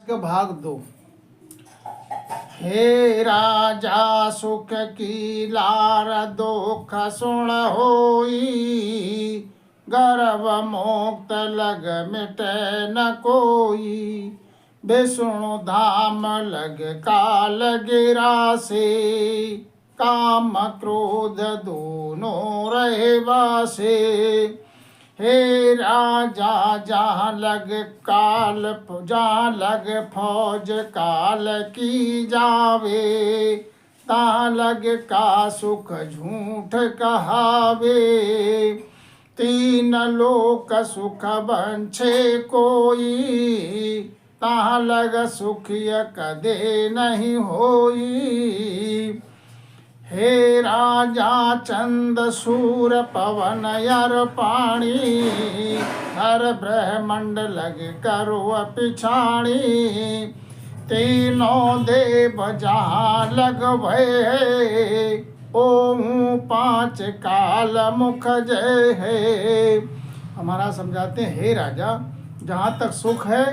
भाग 2। हे राजा सुख की लार दुख सुन होई, गर्भ मोक्त लग मिटे न कोई। विष्णु धाम लग काल गिरा से, काम क्रोध दोनों रहे वासे। हे राजा जहाँ लग काल, जहाँ लग फौज काल की जावे, तहाँ लग का सुख झूठ कहावे। तीन लोक सुख बंछे कोई, तहाँ लग सुखिय कदे नहीं होई। हे राजा चंद सूर पवन यर पाणी, हर ब्रह्मंड लग करो पिछाणी। तीनों देव जहाँ लग भय, ओम पांच काल मुख जय है। हमारा समझाते हैं, हे राजा जहाँ तक सुख है,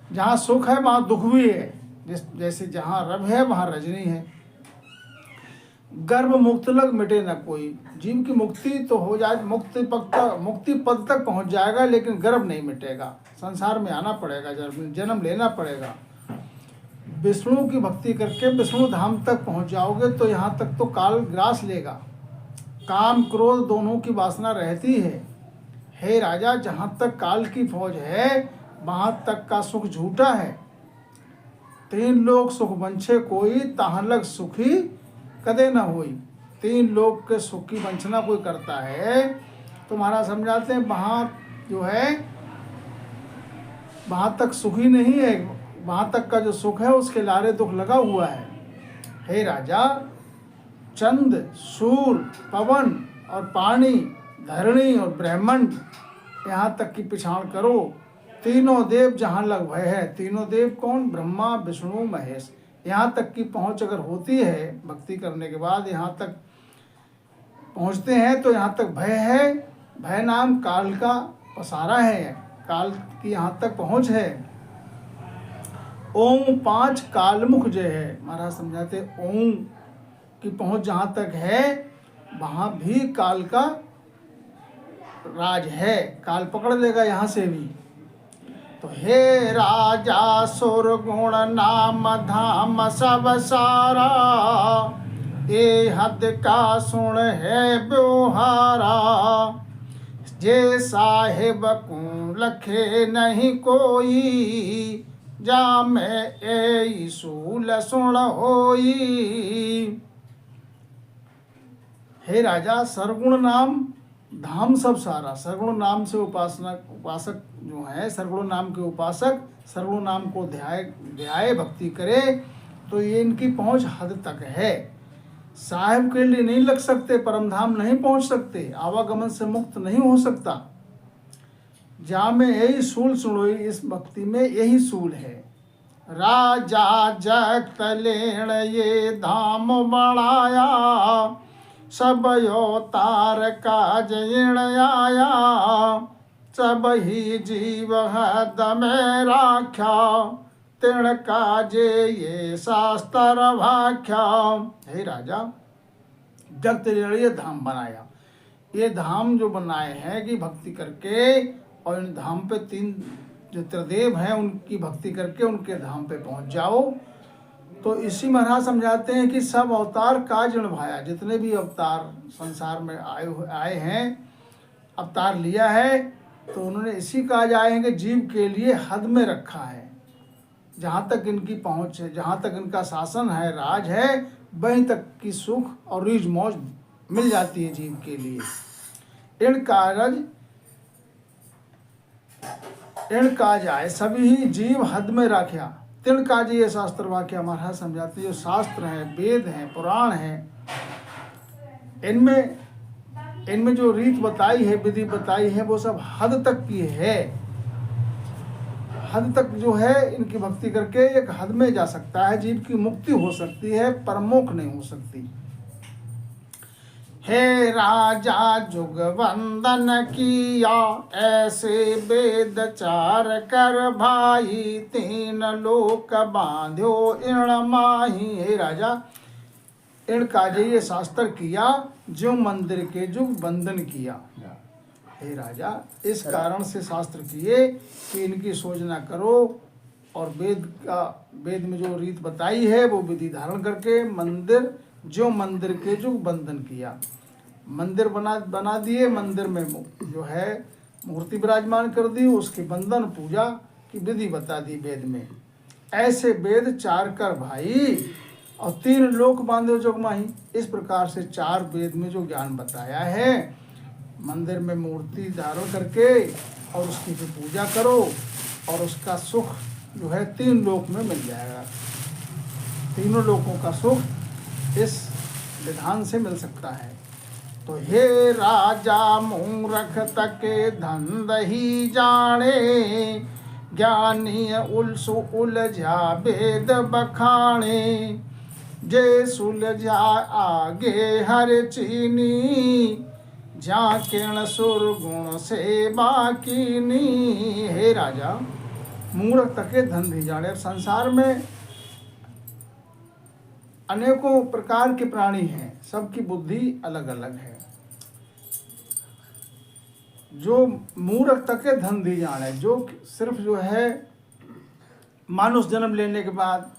जहाँ सुख है वहाँ दुख भी है। जैसे जहाँ रव है वहाँ रजनी है। गर्भ मुक्त लग मिटे न कोई। जीव की मुक्ति तो हो जाए, मुक्ति पद तक पहुंच जाएगा, लेकिन गर्भ नहीं मिटेगा। संसार में आना पड़ेगा, जन्म लेना पड़ेगा। विष्णु की भक्ति करके विष्णु धाम तक पहुंच जाओगे तो यहाँ तक तो काल ग्रास लेगा। काम क्रोध दोनों की वासना रहती है। हे राजा जहाँ तक काल की फौज है वहाँ तक का सुख झूठा है। तीन लोग सुख वंछे कोई, तहाँ लग सुखी कदे न होई। तीन लोग के सुख की वंचना कोई करता है तो महाराज समझाते हैं वहाँ जो है वहाँ तक सुखी नहीं है। वहाँ तक का जो सुख है उसके लारे दुख लगा हुआ है। हे राजा चंद सूर पवन और पानी, धरणी और ब्रह्मंड यहाँ तक की पिछाड़ करो। तीनों देव जहाँ लग भय है। तीनों देव कौन? ब्रह्मा विष्णु महेश। यहाँ तक की पहुँच अगर होती है भक्ति करने के बाद, यहाँ तक पहुँचते हैं तो यहाँ तक भय है। भय नाम काल का पसारा है, काल की यहाँ तक पहुँच है। ओम पांच कालमुख जय है। महाराज समझाते ओम की पहुँच जहाँ तक है वहाँ भी काल का राज है। काल पकड़ लेगा यहाँ से भी। तो हे राजा सुर गुण नाम धाम सब सारा, ये हद का सुन है ब्योहारा। जे साहिब को लखे नहीं कोई, जा में ए सूल सुन होई। हे राजा सरगुण नाम धाम सब सारा। सरगुण नाम से उपासक जो है, सरगुण नाम के उपासक सरगुण नाम को ध्याय भक्ति करे तो ये इनकी पहुंच हद तक है। साहिब के लिए नहीं लग सकते, परम धाम नहीं पहुंच सकते, आवागमन से मुक्त नहीं हो सकता। जा में यही सूल सुनोई, इस भक्ति में यही सूल है। राजा जगत लेण ये धाम बढ़ाया, सब अवतार काज इण आया। सब ही जीव हद में राख्या, तिण काजे ये शास्त्र भाख्या। हे राजा जगत लेण ये धाम बनाया। ये धाम जो बनाए हैं कि भक्ति करके, और इन धाम पे तीन जो त्रिदेव हैं उनकी भक्ति करके उनके धाम पे पहुंच जाओ। तो इसी महाराज समझाते हैं कि सब अवतार काज निभाया। जितने भी अवतार संसार में आए हैं, अवतार लिया है, तो उन्होंने इसी काज आए हैं कि जीव के लिए हद में रखा है। जहाँ तक इनकी पहुँच है, जहाँ तक इनका शासन है, राज है, वहीं तक की सुख और रीझ मौज मिल जाती है जीव के लिए। इन काज आए सभी ही जीव हद में राख्या, तिण काज ये शास्त्र वाक्य महाराज समझाते हैं। जो शास्त्र हैं, वेद हैं, पुराण हैं, इनमें जो रीत बताई है, विधि बताई है, वो सब हद तक की है। हद तक जो है इनकी भक्ति करके एक हद में जा सकता है, जीव की मुक्ति हो सकती है, परमोक्ष नहीं हो सकती। हे राजा जुग वंदन किया, ऐसे वेद चार कर भाई, तीन लोक बांध्यो इण माही। हे राजा, इण काजे ये शास्त्र किया, जो मंदिर के जुग वंदन किया। हे राजा, इस कारण से शास्त्र किए कि इनकी सोचना करो, और वेद में जो रीत बताई है वो विधि धारण करके मंदिर के जुग बंधन किया। मंदिर बना दिए, मंदिर में जो है मूर्ति विराजमान कर दी, उसके बंधन पूजा की विधि बता दी वेद में। ऐसे वेद चार कर भाई, और तीन लोक बांधे जोग माही। इस प्रकार से चार वेद में जो ज्ञान बताया है, मंदिर में मूर्ति धारण करके और उसकी भी पूजा करो, और उसका सुख जो है तीन लोक में मिल जाएगा। तीनों लोकों का सुख इस विधान से मिल सकता है। तो हे राजा मूरख तके धन दही जाने, ज्ञानी उलझा वेद बखाने, जे सुलझा आगे हर चीनी, जा किरण सुर गुण से बाकीनी। हे राजा, मूर्ख तके धन दी जाने। संसार में अनेकों प्रकार के प्राणी हैं, सबकी बुद्धि अलग अलग है। जो मूर्ख तके धन दी जाने, जो सिर्फ जो है मानुष जन्म लेने के बाद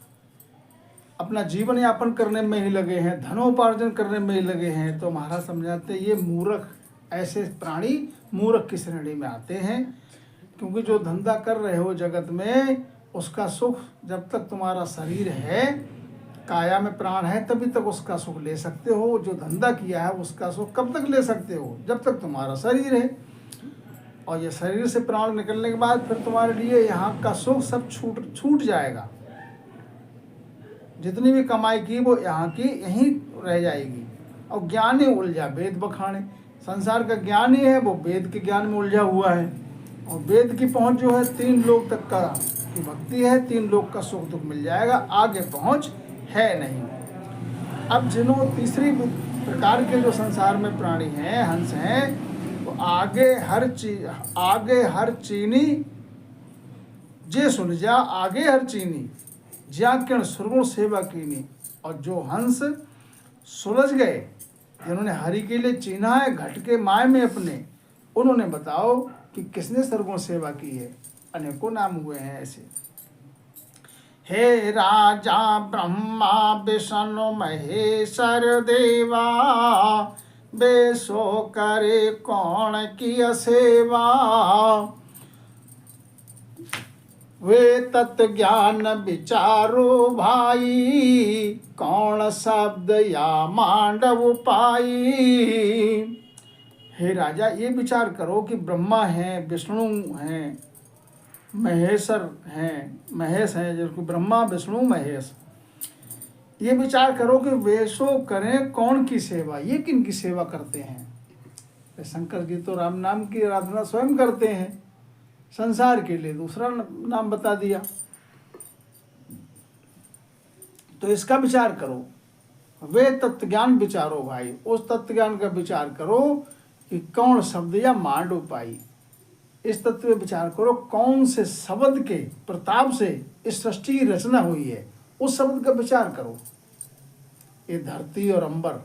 अपना जीवन यापन करने में ही लगे हैं, धनोपार्जन करने में ही लगे हैं, तो महाराज समझाते ये मूर्ख, ऐसे प्राणी मूर्ख की श्रेणी में आते हैं। क्योंकि जो धंधा कर रहे हो जगत में, उसका सुख जब तक तुम्हारा शरीर है, काया में प्राण है, तभी तक उसका सुख ले सकते हो। जो धंधा किया है उसका सुख कब तक ले सकते हो? जब तक तुम्हारा शरीर है। और ये शरीर से प्राण निकलने के बाद फिर तुम्हारे लिए यहाँ का सुख सब छूट जाएगा। जितनी भी कमाई की वो यहाँ की यहीं रह जाएगी। और ज्ञानी उलझा वेद बखाने, संसार का ज्ञान ही है वो वेद के ज्ञान में उलझा हुआ है। और वेद की पहुँच जो है तीन लोक तक का की भक्ति है, तीन लोक का सुख दुख मिल जाएगा, आगे पहुँच है नहीं। अब जिन्हों तीसरी प्रकार के जो संसार में प्राणी हैं, हंस हैं, वो आगे हर चीनी जे सुलझा आगे हर चीनी, ज्या किरण सुरगुण सेवा कीनी। और जो हंस सुलझ गए, जिन्होंने हरि के लिए चीना है घट के माय में अपने, उन्होंने बताओ कि किसने सरगुण सेवा की है। अनेकों नाम हुए हैं ऐसे। हे राजा ब्रह्मा विष्णु महेश्वर देवा, बेसो करे कौन की सेवा, वे तत्व ज्ञान विचारो भाई, कौन शब्द या मांडव पाई। हे राजा, ये विचार करो कि ब्रह्मा हैं, विष्णु हैं, महेश्वर हैं, महेश हैं, जिसको ब्रह्मा विष्णु महेश। ये विचार करो कि वेशो करें कौन की सेवा, ये किन की सेवा करते हैं। शंकर जी तो राम नाम की आराधना स्वयं करते हैं, संसार के लिए दूसरा नाम बता दिया। तो इसका विचार करो। वे तत्व ज्ञान विचारो भाई, उस तत्व ज्ञान का विचार करो कि कौन शब्द या मांड उपाई। इस तत्व में विचार करो कौन से शब्द के प्रताप से इस सृष्टि की रचना हुई है, उस शब्द का विचार करो। ये धरती और अंबर,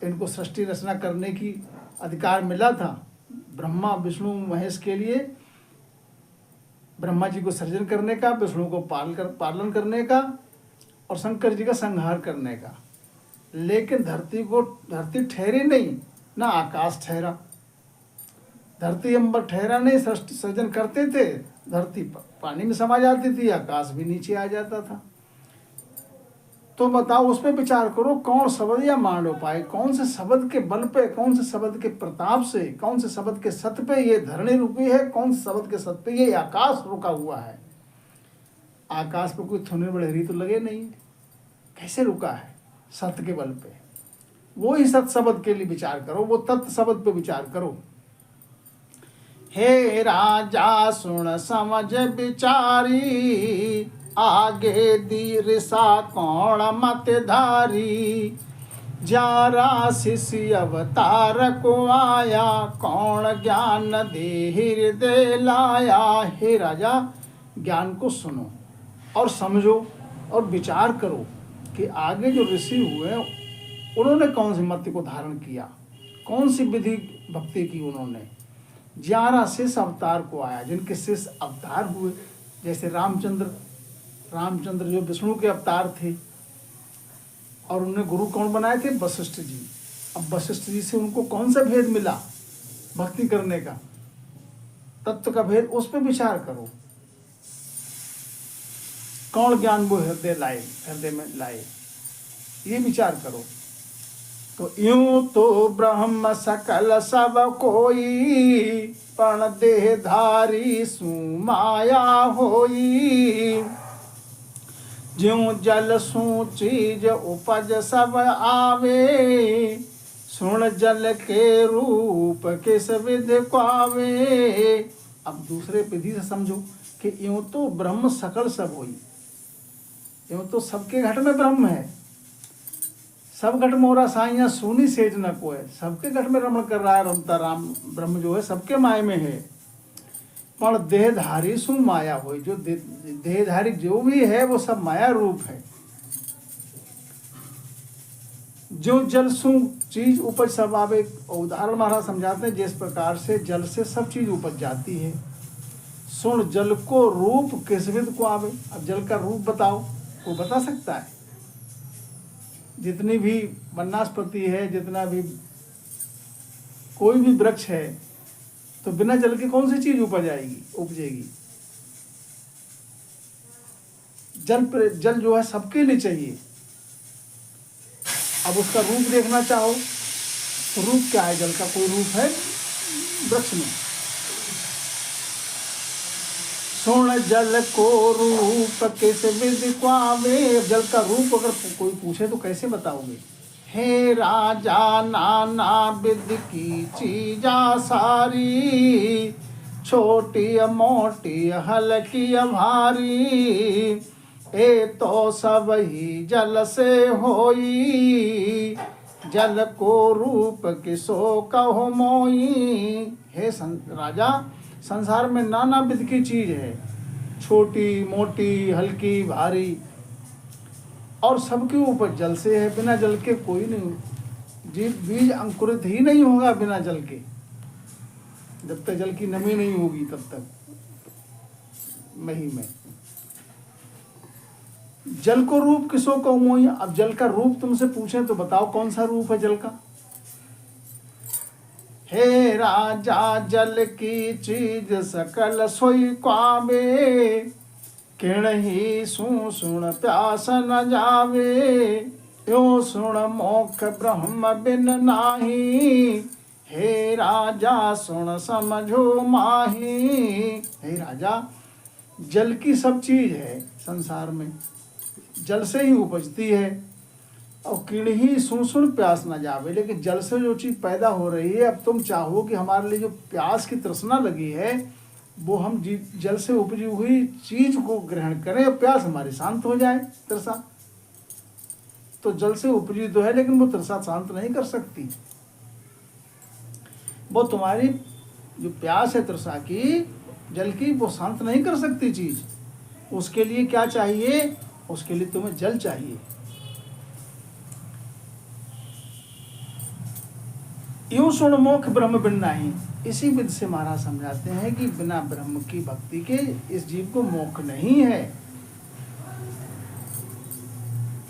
इनको सृष्टि रचना करने की अधिकार मिला था ब्रह्मा विष्णु महेश के लिए। ब्रह्मा जी को सृजन करने का, विष्णु को पालन करने का, और शंकर जी का संहार करने का। लेकिन धरती ठहरी नहीं, ना आकाश ठहरा। धरती अंबर ठहरा नहीं, सृष्टि सृजन करते थे, धरती पानी में समा जाती थी, आकाश भी नीचे आ जाता था। तो बताओ, उस पर विचार करो कौन शब्द या मांड उपाय, कौन से शब्द के बल पे, कौन से शब्द के प्रताप से, कौन से शब्द के सत पे ये धरणी रुकी है, कौन से शब्द के सत पे ये आकाश रुका हुआ है। आकाश पे कोई थोड़ी बड़ेरी तो लगे नहीं, कैसे रुका है? सत्य के बल पे। वो ही सत शब्द के लिए विचार करो, वो तत्व शब्द पे विचार करो। हे राजा सुन समझ विचारी, आगे दी ऋषा कौन मत धारी, ज्यारा शिष्य अवतार को आया, कौन ज्ञान दे हृदय लाया। हे राजा, ज्ञान को सुनो और समझो और विचार करो कि आगे जो ऋषि हुए उन्होंने कौन सी मति को धारण किया, कौन सी विधि भक्ति की उन्होंने। 11 शिष्य अवतार को आया, जिनके शिष्य अवतार हुए, जैसे रामचंद्र जो विष्णु के अवतार थे, और उन्हें गुरु कौन बनाए थे? वशिष्ठ जी। अब वशिष्ठ जी से उनको कौन सा भेद मिला भक्ति करने का, तत्व का भेद, उस पर विचार करो। कौन ज्ञान वो हृदय में लाए, ये विचार करो। तो यूं तो ब्रह्म सकल सब कोई, पण देहधारी सु माया होई। ज्यों जल सु चीज उपज सब आवे, सुन जल के रूप किस विधि को आवे। अब दूसरे विधि से समझो कि यूं तो ब्रह्म सकल सब होई, यूं तो सबके घट में ब्रह्म है, सब घट मोरा साइया सोनी सेज न कोय, सबके घट में रमण कर रहा है, रमता राम ब्रह्म जो है सबके माय में है। पर देहधारी सु माया हो, जो देहधारी जो भी है वो सब माया रूप है। जो जल सु चीज उपज सब आवे, उदाहरण महाराज समझाते हैं, जिस प्रकार से जल से सब चीज उपज जाती है। सुन जल को रूप किस विध को आवे। अब जल का रूप बताओ, वो बता सकता है? जितनी भी वनस्पति है, जितना भी कोई भी वृक्ष है, तो बिना जल के कौन सी चीज उपजेगी? जल जो है सबके लिए चाहिए। अब उसका रूप देखना चाहो तो रूप क्या है? जल का कोई रूप है वृक्ष में? सुन जल को रूप किस विधि को आवे। जल का रूप अगर कोई पूछे तो कैसे बताओगे? हे राजा नाना विधि की चीजा सारी, छोटी मोटी हल्की भारी, ए तो सब ही जल से होई, जल को रूप किसो कहो मोई। हे राजा, संसार में नाना विध की चीज है, छोटी मोटी हल्की भारी, और सबके ऊपर जल से है। बिना जल के कोई नहीं, जीव बीज अंकुरित ही नहीं होगा बिना जल के। जब तक जल की नमी नहीं होगी तब तक मही में। जल को रूप किसो कहो मोई। अब जल का रूप तुमसे पूछे तो बताओ कौन सा रूप है जल का? हे राजा जल की चीज सकल सोई पावे, किण ही सुन प्यास न जावे, यो सुन मोक्ष ब्रह्म बिन नाही, हे राजा सुन समझो माही। हे राजा, जल की सब चीज है संसार में, जल से ही उपजती है, और किण ही सुन प्यास न जावे। लेकिन जल से जो चीज पैदा हो रही है, अब तुम चाहो कि हमारे लिए जो प्यास की तृष्णा लगी है वो हम जल से उपजी हुई चीज को ग्रहण करें और प्यास हमारी शांत हो जाए, तृषा। तो जल से उपजी तो है, लेकिन वो तृषा शांत नहीं कर सकती। वो तुम्हारी जो प्यास है तृषा की, जल की, वो शांत नहीं कर सकती चीज। उसके लिए क्या चाहिए? उसके लिए तुम्हें जल चाहिए। यूं सुन मोक्ष ब्रह्म बिन नाही। इसी विधि से महाराज समझाते हैं कि बिना ब्रह्म की भक्ति के इस जीव को मोक्ष नहीं है।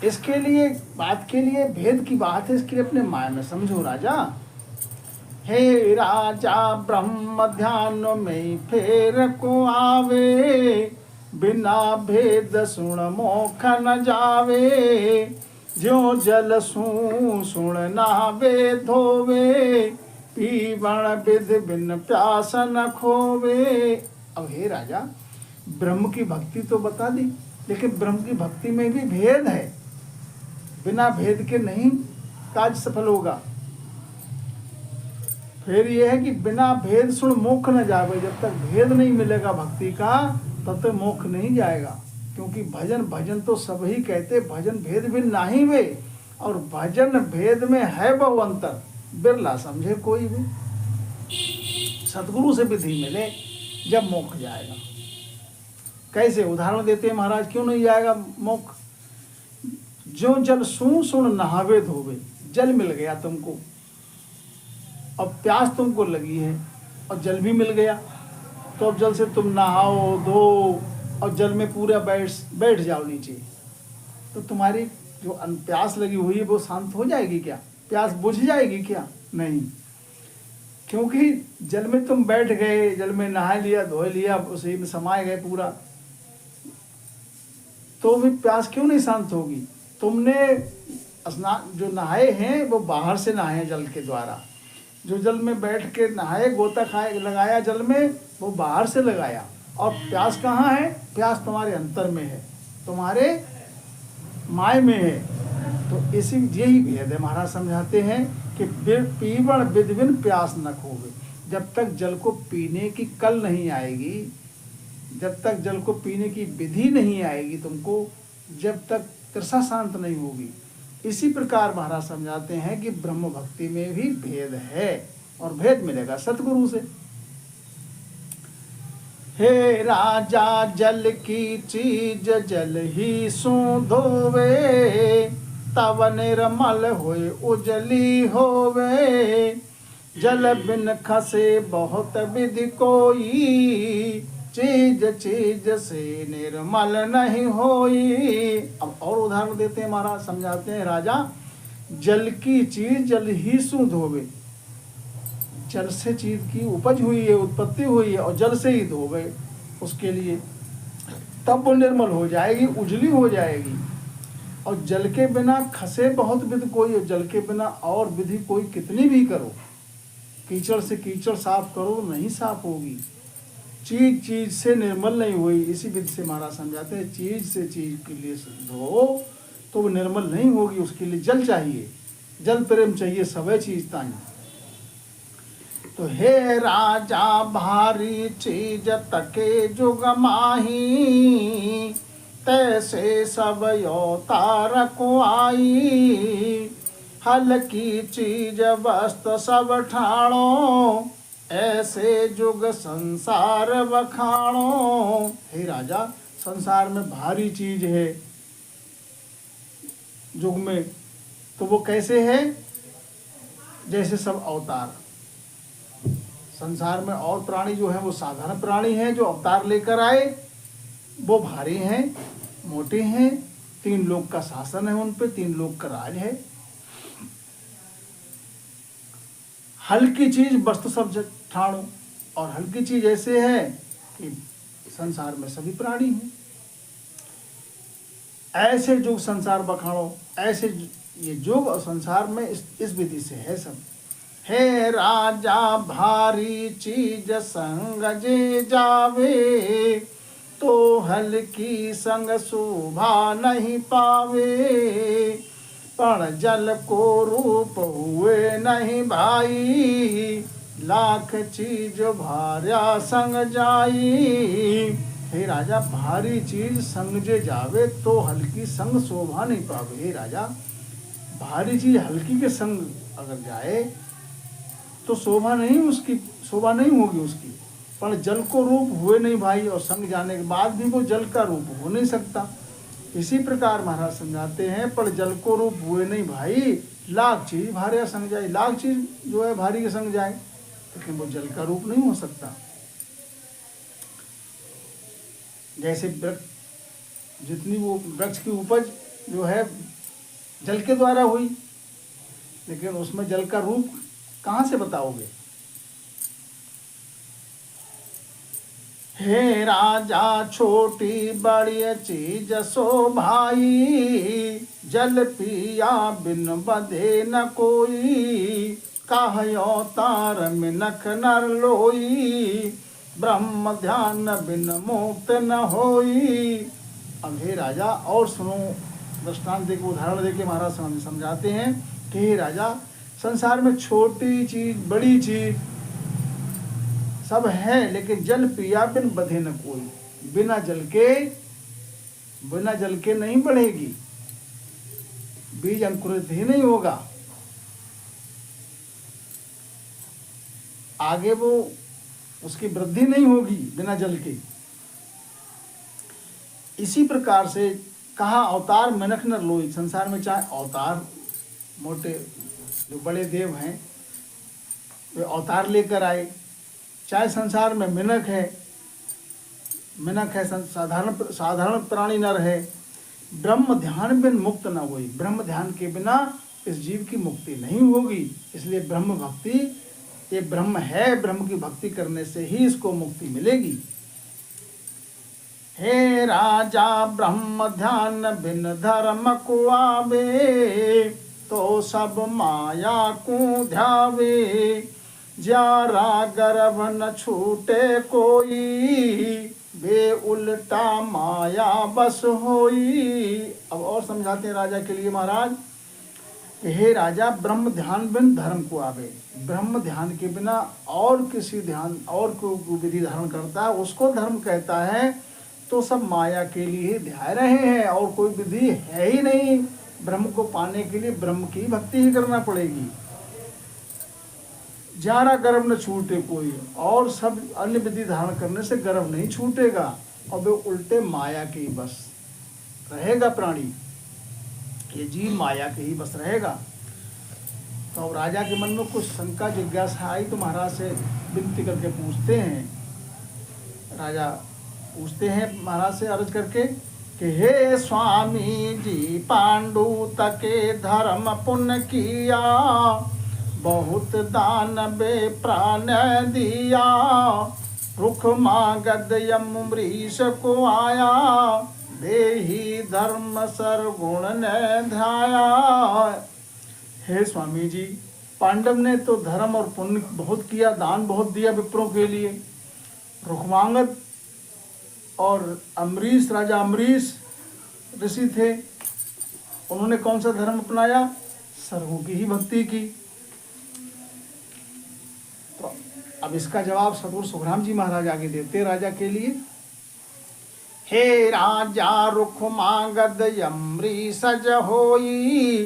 इसके लिए बात के लिए भेद की बात है, इसके लिए अपने माया में समझो राजा। हे राजा ब्रह्म ध्यान में फेर को आवे, बिना भेद सुन मोक्ष न जावे, ज्यों जल सुन नावे धोवे, पीवण विध बिन प्यास न खोवे। अब हे राजा, ब्रह्म की भक्ति तो बता दी, लेकिन ब्रह्म की भक्ति में भी भेद है। बिना भेद के नहीं काज सफल होगा। फिर यह है कि बिना भेद सुन मोक्ष न जावे। जब तक भेद नहीं मिलेगा भक्ति का, तब तक मोक्ष नहीं जाएगा। क्योंकि भजन तो सब ही कहते, भजन भेद बिन नाही वे। और भजन भेद में है बहु अंतर, बिरला समझे कोई भी। सतगुरु से विधि मिले जब मोक्ष जाएगा। कैसे उदाहरण देते हैं महाराज, क्यों नहीं जाएगा मोक्ष? जो जल सुन सुन नहावे धोवे, जल मिल गया तुमको, अब प्यास तुमको लगी है और जल भी मिल गया, तो अब जल से तुम नहाओ धो और जल में पूरा बैठ जाओ नीचे, तो तुम्हारी जो प्यास लगी हुई है वो शांत हो जाएगी क्या? प्यास बुझ जाएगी क्या? नहीं, क्योंकि जल में तुम बैठ गए, जल में नहा लिया धो लिया, उसी में समाये गए पूरा, तो भी प्यास क्यों नहीं शांत होगी? तुमने स्नान जो नहाए हैं वो बाहर से नहाए जल के द्वारा, जो जल में बैठ के नहाए, गोता खाए लगाया जल में, वो बाहर से लगाया। और प्यास कहाँ है? प्यास तुम्हारे अंतर में है, तुम्हारे माय में है। तो इसी यही भेद है। महाराज समझाते हैं कि पीवण विधिविन प्यास न खोवे। जब तक जल को पीने की कल नहीं आएगी, जब तक जल को पीने की विधि नहीं आएगी तुमको, जब तक तृषा शांत नहीं होगी। इसी प्रकार महाराज समझाते हैं कि ब्रह्म भक्ति में भी भेद है, और भेद मिलेगा सतगुरु से। हे राजा जल की चीज जल ही सो धोवे, तब निर्मल होए उजली होवे। जल बिन खसे बहुत विधि कोई, चीज चीज से निर्मल नहीं होई। अब और उदाहरण देते हैं महाराज, समझाते हैं राजा, जल की चीज जल ही सु धोवे। जल से चीज की उपज हुई है, उत्पत्ति हुई है, और जल से ही धोवे उसके लिए, तब वो निर्मल हो जाएगी, उजली हो जाएगी। और जल के बिना खसे बहुत विधि कोई, और जल के बिना और विधि कोई कितनी भी करो, कीचड़ से कीचड़ साफ करो नहीं साफ होगी। चीज चीज से निर्मल नहीं हुई। इसी विधि से महाराज समझाते हैं, चीज से चीज के लिए धो तो वो निर्मल नहीं होगी, उसके लिए जल चाहिए, जल प्रेम चाहिए सवै चीज ताई। तो हे राजा भारी चीज तके जुग माही, तैसे सब अवतार को आई। हल्की चीज वस्तु सब ठाणो, ऐसे जुग संसार बखाणो। हे राजा, संसार में भारी चीज है जुग में, तो वो कैसे है? जैसे सब अवतार। संसार में और प्राणी जो है वो साधारण प्राणी हैं, जो अवतार लेकर आए वो भारी हैं, मोटे हैं, 3 लोक का शासन है उन पे, 3 लोक का राज है। हल्की चीज वस्तु सब ठाणो, और हल्की चीज ऐसे है कि संसार में सभी प्राणी हैं। ऐसे जुग संसार बखाणो, ऐसे ये जुग और संसार में इस विधि से है सब। हे राजा भारी चीज संग जे जावे, तो हल्की संग शोभा नहीं पावे। पण जल को रूप हुए नहीं भाई, लाख चीज भार्या संग जाई। हे राजा, भारी चीज संग जे जावे तो हल्की संग शोभा नहीं पावे। हे राजा, भारी चीज हल्की के संग अगर जाए तो शोभा नहीं होगी उसकी। पर जल को रूप हुए नहीं भाई, और संग जाने के बाद भी वो जल का रूप हो नहीं सकता। इसी प्रकार महाराज समझाते हैं, पर जल को रूप हुए नहीं भाई, लाख चीज भारी संग जाए। लाख चीज जो है भारी के संग जाए, लेकिन वो जल का रूप नहीं हो सकता। जैसे जितनी वो वृक्ष की उपज जो है जल के द्वारा हुई, लेकिन उसमें जल का रूप कहाँ से बताओगे? हे राजा छोटी बड़ी चीज सो भाई, जल पिया बिन बधे न कोई। कहयो तार मिनख नर लोई, ब्रह्म ध्यान बिन मुक्त न होई। अब हे राजा और सुनो, दृष्टांत देके उदाहरण देके महाराज समझाते हैं कि हे राजा, संसार में छोटी चीज बड़ी चीज सब है, लेकिन जल पिया बिन बधे न कोई। बिना जल के नहीं बढ़ेगी। बीज अंकुरित ही नहीं होगा, आगे वो उसकी वृद्धि नहीं होगी बिना जल के। इसी प्रकार से कहा अवतार मिनख नर लोई, संसार में चाहे अवतार मोटे जो बड़े देव हैं वे अवतार लेकर आए, चाहे संसार में मिनख है साधारण प्राणी नर है, ब्रह्म ध्यान बिन मुक्त न हुई, ब्रह्म ध्यान के बिना इस जीव की मुक्ति नहीं होगी। इसलिए ब्रह्म भक्ति, ये ब्रह्म है, ब्रह्म की भक्ति करने से ही इसको मुक्ति मिलेगी। हे राजा ब्रह्म ध्यान बिन धर्म को आवे, तो सब माया को ध्यावे, ज्यारा गर्भ न छूटे कोई, वे उल्टा माया बस होई। अब और समझाते हैं राजा के लिए महाराज कि हे राजा ब्रह्म ध्यान बिन धर्म को आवे, ब्रह्म ध्यान के बिना और किसी ध्यान और कोई विधि धारण करता है उसको धर्म कहता है, तो सब माया के लिए ही ध्याय रहे हैं और कोई विधि है ही नहीं। ब्रह्म को पाने के लिए ब्रह्म की भक्ति ही करना पड़ेगी। ज्यादा गर्भ न छूटे कोई, और सब अन्य विधि धारण करने से गर्भ नहीं छूटेगा और वे उल्टे माया के ही बस रहेगा प्राणी, ये जीव माया के ही बस रहेगा। तो अब राजा के मन में कुछ शंका जिज्ञासा आई तो महाराज से विनती करके पूछते हैं, राजा पूछते हैं महाराज से अर्ज करके कि हे स्वामी जी पांडु तके धर्म पुण्य किया, बहुत दान बे प्राण दिया, रुख मागध यमृष को आया, देही धर्म सरगुण ने ध्याया। हे स्वामी जी पांडव ने तो धर्म और पुण्य बहुत किया, दान बहुत दिया विप्रों के लिए। रुक्मांगद और अम्बरीश, राजा अम्बरीश ऋषि थे, उन्होंने कौन सा धर्म अपनाया? सर्वों की ही भक्ति की। तो अब इसका जवाब सतगुरु सुखराम जी महाराज आगे देते राजा के लिए। हे राजा रुक्मांगद अम्बरीश होई,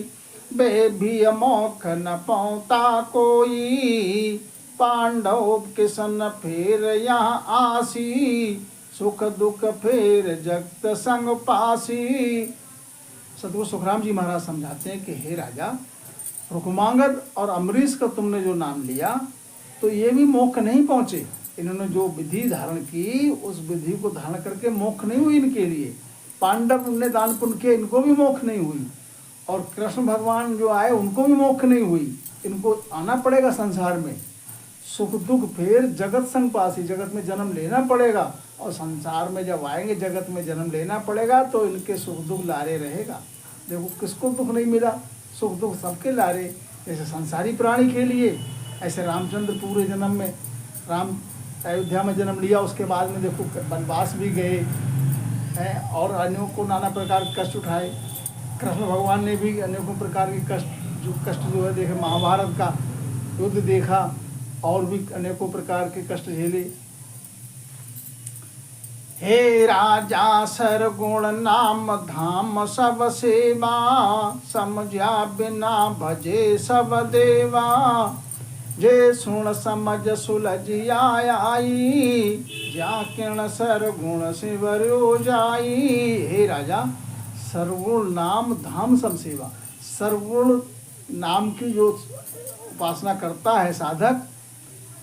बे भी मोख न पौता कोई, पांडव किसन फिर यहाँ आसी, सुख दुख फिर जगत संग पासी। सतगुरु सुखराम जी महाराज समझाते हैं कि हे राजा रुक्मांगद और अम्बरीश का तुमने जो नाम लिया तो ये भी मोक्ष नहीं पहुँचे। इन्होंने जो विधि धारण की उस विधि को धारण करके मोक्ष नहीं हुई इनके लिए। पांडव ने दान पुण्य किए, इनको भी मोक्ष नहीं हुई, और कृष्ण भगवान जो आए उनको भी मोक्ष नहीं हुई। इनको आना पड़ेगा संसार में, सुख दुख फिर जगत संग पासी, जगत में जन्म लेना पड़ेगा, और संसार में जब आएंगे जगत में जन्म लेना पड़ेगा तो इनके सुख दुख लारे रहेगा। देखो किसको दुख नहीं मिला, सुख दुख सबके लारे। जैसे संसारी प्राणी के लिए, ऐसे रामचंद्र पूरे जन्म में राम अयोध्या में जन्म लिया, उसके बाद में देखो वनवास भी गए हैं और अनेकों को नाना प्रकार के कष्ट उठाए। कृष्ण भगवान ने भी अनेकों प्रकार के कष्ट जो है देखे, महाभारत का युद्ध देखा और भी अनेकों प्रकार के कष्ट झेले। हे राजा सरगुण नाम धाम सब सेवा, समझा बिना भजे सब देवा, जे सुन समझ सुलझ आई, जा किण सरगुण सिवरो जाई। हे राजा सर्वगुण नाम धाम सब सेवा, सर्वगुण नाम की जो उपासना करता है साधक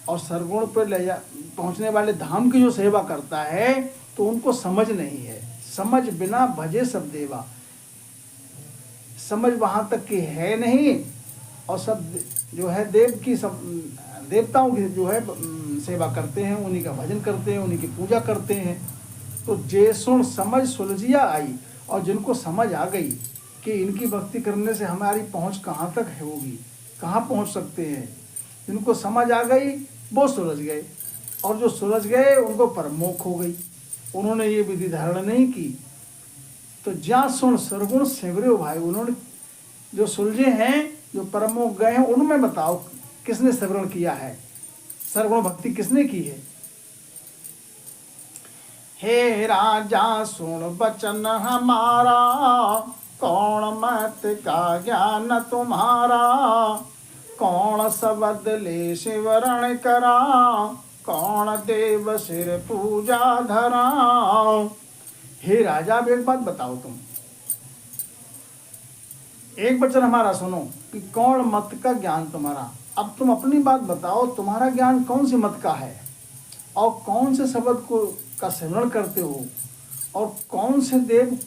और सर्वगुण पर ले पहुँचने वाले धाम की जो सेवा करता है तो उनको समझ नहीं है। समझ बिना भजे सब देवा, समझ वहाँ तक की है नहीं, और सब जो है देव की सब देवताओं की जो है सेवा करते हैं, उन्हीं का भजन करते हैं, उन्हीं की पूजा करते हैं। तो जे सुन समझ सुलझिया आई, और जिनको समझ आ गई कि इनकी भक्ति करने से हमारी पहुँच कहाँ तक होगी, कहाँ पहुँच सकते हैं, जिनको समझ आ गई वो सुलझ गए, और जो सुलझ गए उनको परमोक्ष हो गई। उन्होंने ये विधि धारण नहीं की। तो ज्या सुन सरगुण सेवरे भाई, उन्होंने जो सुलझे हैं, जो परमोक्ष गए हैं, उनमें बताओ किसने सेवरण किया है, सरगुण भक्ति किसने की है। हे राजा सुन वचन हमारा, कौन मैं भगत का ज्ञान तुम्हारा, कौन सबद ले शिवरण करा, कौन देव सिर पूजा धरा। हे राजा अब एक बात बताओ तुम, एक वचन हमारा सुनो कि कौन मत का ज्ञान तुम्हारा। अब तुम अपनी बात बताओ, तुम्हारा ज्ञान कौन सी मत का है और कौन से शब्द को का सिमरण करते हो और कौन से देव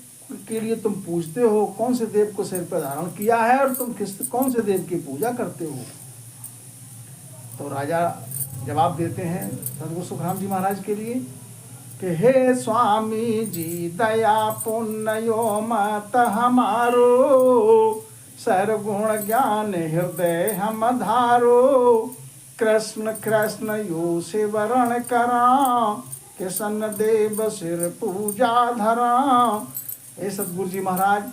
के लिए तुम पूजते हो, कौन से देव को सिर पर धारण किया है और तुम कौन से देव की पूजा करते हो। तो राजा जवाब देते हैं सदगुरु सुखराम जी महाराज के लिए कि हे स्वामी जी दया पुण्यो मत हमारो, सर्वगुण ज्ञान हृदय हम धारो, कृष्ण कृष्ण यो से वरण करा, किशन देव सिर पूजा धरा। हे सतगुरु जी महाराज,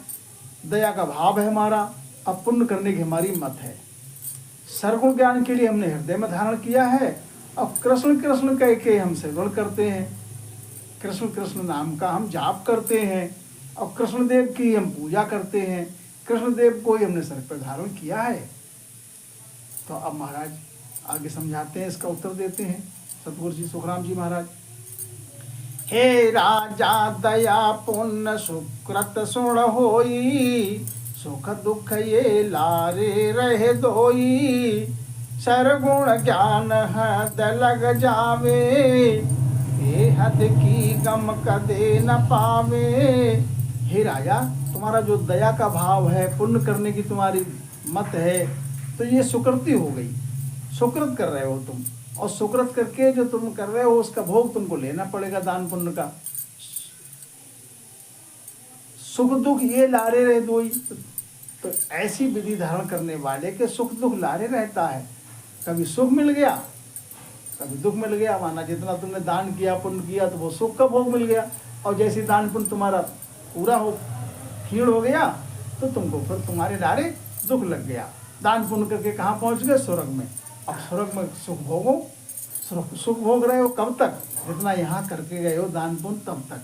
दया का भाव है हमारा, अब पुण्य करने की हमारी मत है। सर्वगुण ज्ञान के लिए हमने हृदय में धारण किया है और कृष्ण कृष्ण कह के हम सेवन करते हैं, कृष्ण कृष्ण नाम का हम जाप करते हैं और कृष्णदेव की हम पूजा करते हैं, कृष्णदेव को ही हमने सर पर धारण किया है। तो अब महाराज आगे समझाते हैं, इसका उत्तर देते हैं सतगुरु जी सुखराम जी महाराज। हे राजा दया पुण्य सुकृत सुण होई, सुख दुख ये लारे रहे दोई, सर्वगुण ज्ञान हद लग जावे, हे हद की गम कदे न पावे। हे राजा, तुम्हारा जो दया का भाव है, पुण्य करने की तुम्हारी मत है, तो ये सुकृति हो गई, सुकृत कर रहे हो तुम, और सुकृत करके जो तुम कर रहे हो उसका भोग तुमको लेना पड़ेगा, दान पुण्य का। सुख दुख ये लारे रहे दोई, तो ऐसी विधि धारण करने वाले के सुख दुख लारे रहता है। कभी सुख मिल गया, कभी दुख मिल गया, माना जितना तुमने दान किया पुण्य किया तो वो सुख का भोग मिल गया, और जैसे दान पुण्य तुम्हारा पूरा हो क्षीण हो गया तो तुमको फिर तुम्हारे लारे दुख लग गया। दान पुण्य करके कहाँ पहुँच गए? स्वर्ग में। अब स्वर्ग में सुख भोगो, सुख भोग रहे हो कब तक? जितना यहाँ करके गए हो दान पुण्य तब तक।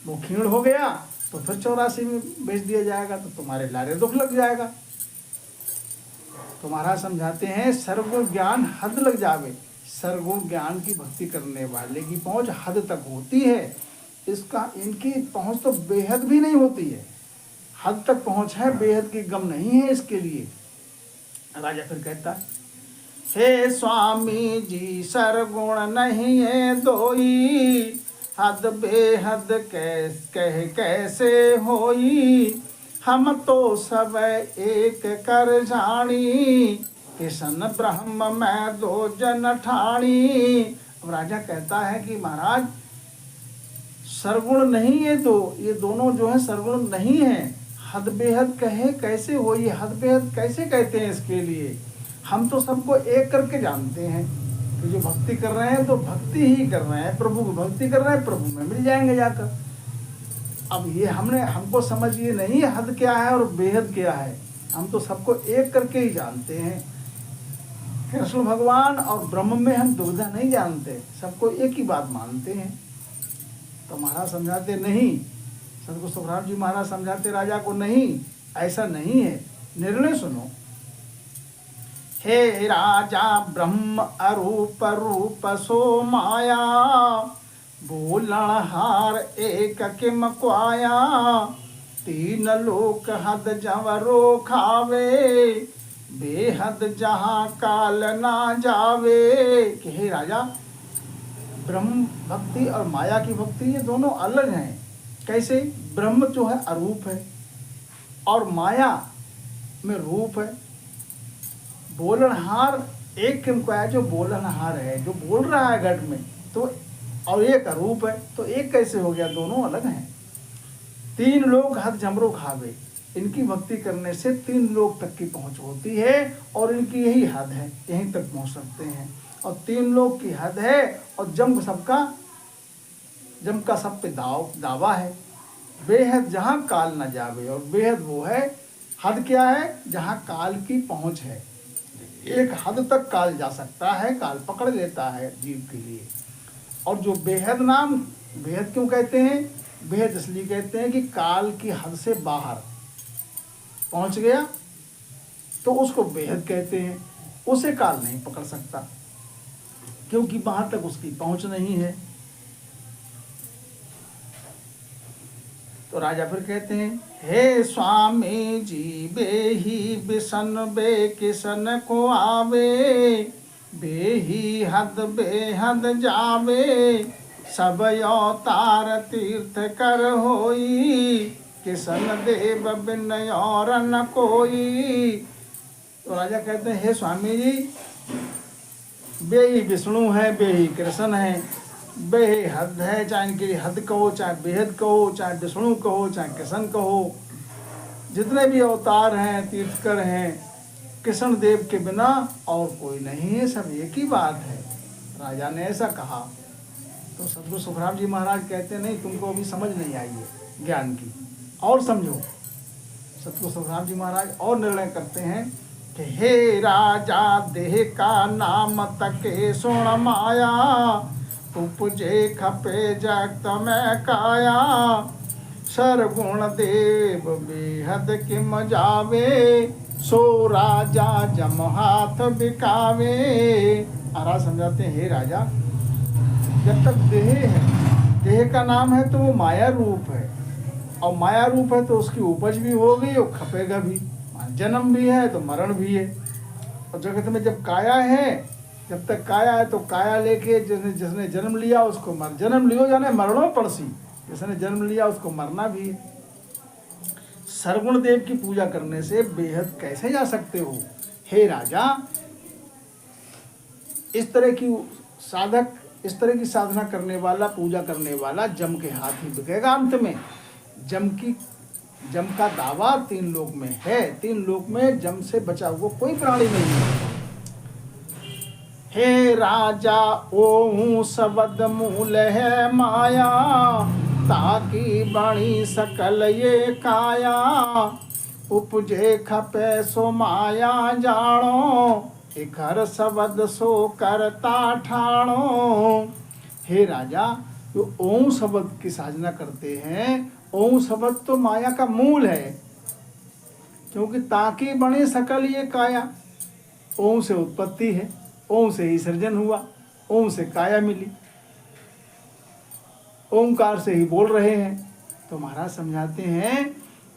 वो क्षीण हो गया तो फिर 84 में बेच दिया जाएगा तो तुम्हारे लारे दुख लग जाएगा। तो महाराज समझाते हैं सर्वगुण ज्ञान हद लग जावे। सर्वगुण ज्ञान की भक्ति करने वाले की पहुंच हद तक होती है, इसका इनकी पहुंच तो बेहद भी नहीं होती है, हद तक पहुंच है, बेहद की गम नहीं है इसके लिए। राजा फिर कहता है हे स्वामी जी सरगुण नहीं है दोई, हद बेहद कह कैसे होई, हम तो सब एक कर जानी, किशन ब्रह्म में दो जन ठाणी। अब राजा कहता है कि महाराज सरगुण नहीं है तो ये दोनों जो है सरगुण नहीं है, हद बेहद कहे कैसे हो, ये हद बेहद कैसे कहते हैं इसके लिए? हम तो सबको एक करके जानते हैं कि जो भक्ति कर रहे हैं तो भक्ति ही कर रहे हैं, प्रभु की भक्ति कर रहे हैं, प्रभु में मिल जाएंगे जाकर। अब ये हमको समझ ये नहीं हद क्या है और बेहद क्या है, हम तो सबको एक करके ही जानते हैं। कृष्ण भगवान और ब्रह्म में हम दुविधा नहीं जानते, सबको एक ही बात मानते हैं। तो महाराज समझाते नहीं, सतगुरु सुखराम जी महाराज समझाते राजा को नहीं, ऐसा नहीं है, निर्णय सुनो। हे राजा ब्रह्म अरूप रूप सो माया, बोलन हार एक किम क्वाया, तीन लोक हद जवरो खावे, बेहद जहाँ काल ना जावे। कि हे राजा ब्रह्म भक्ति और माया की भक्ति ये दोनों अलग हैं। कैसे? ब्रह्म जो है अरूप है और माया में रूप है। बोलनहार एक किनको है, जो बोलनहार है, जो बोल रहा है घट में, तो और एक अरूप है, तो एक कैसे हो गया? दोनों अलग हैं। तीन लोग हद जमरो खावे, इनकी भक्ति करने से तीन लोग तक की पहुंच होती है और इनकी यही हद है, यहीं तक पहुंच सकते हैं। और तीन लोग की हद है और जम का सब पे दावा है। बेहद जहाँ काल न जावे, और बेहद वो है, हद क्या है? जहाँ काल की पहुंच है। एक हद तक काल जा सकता है, काल पकड़ लेता है जीव के लिए। और जो बेहद नाम, बेहद क्यों कहते हैं? बेहद इसलिए कहते हैं कि काल की हद से बाहर, पहुंच गया तो उसको बेहद कहते हैं, उसे काल नहीं पकड़ सकता क्योंकि वहां तक उसकी पहुंच नहीं है। तो राजा फिर कहते हैं, हे स्वामी जी बेही बिसन बे किसन को आवे, बेही हद बेहद जावे, सब अवतार तीर्थ कर होई, किसन देव बिन और न कोई। तो राजा कहते हैं, हे स्वामी जी बेही विष्णु है, बेही कृष्ण है, बेहद है, चाहे इनके लिए हद कहो, चाहे बेहद कहो, चाहे विष्णु कहो, चाहे कृष्ण कहो, जितने भी अवतार हैं तीर्थकर हैं, कृष्ण देव के बिना और कोई नहीं है, सब एक ही बात है। राजा ने ऐसा कहा तो सतगुरु सुखराम जी महाराज कहते नहीं, तुमको अभी समझ नहीं आई है ज्ञान की, और समझो। सतगुरु सुखराम जी महाराज और निर्णय करते हैं कि हे राजा देह का नाम तके सुण माया, उपजे खपे जगत में काया, सरगुण देव बेहद किम जावे, सो राजा जम हाथ बिकावे। महाराज समझाते हैं, हे राजा जब तक देह है, देह का नाम है तो वो माया रूप है, और माया रूप है तो उसकी उपज भी होगी और खपेगा भी, जन्म भी है तो मरण भी है। और जगत में जब काया है, जब तक काया है तो काया लेके जिसने जन्म लिया उसको जन्म लियो जाने मरणों पड़सी, जिसने जन्म लिया उसको मरना भी है। सरगुण देव की पूजा करने से बेहद कैसे जा सकते हो हे राजा। इस तरह की साधक, इस तरह की साधना करने वाला, पूजा करने वाला जम के हाथ ही बिकेगा अंत में। जम का दावा 3 लोक में है, 3 लोक में जम से बचा हुआ कोई प्राणी नहीं है। हे राजा ओहू शब्द मूल है माया, ताकि बणी सकल ये काया, उपजे खपे सो माया जानो, इखर शब्द सो करता ठाणो। हे राजा जो ओम शब्द की साधना करते हैं, ओम शब्द तो माया का मूल है, क्योंकि ताकि बने सकल ये काया, ओम से उत्पत्ति है, ओम से ही सृजन हुआ, ओम से काया मिली, ओमकार से ही बोल रहे हैं। तो महाराज समझाते हैं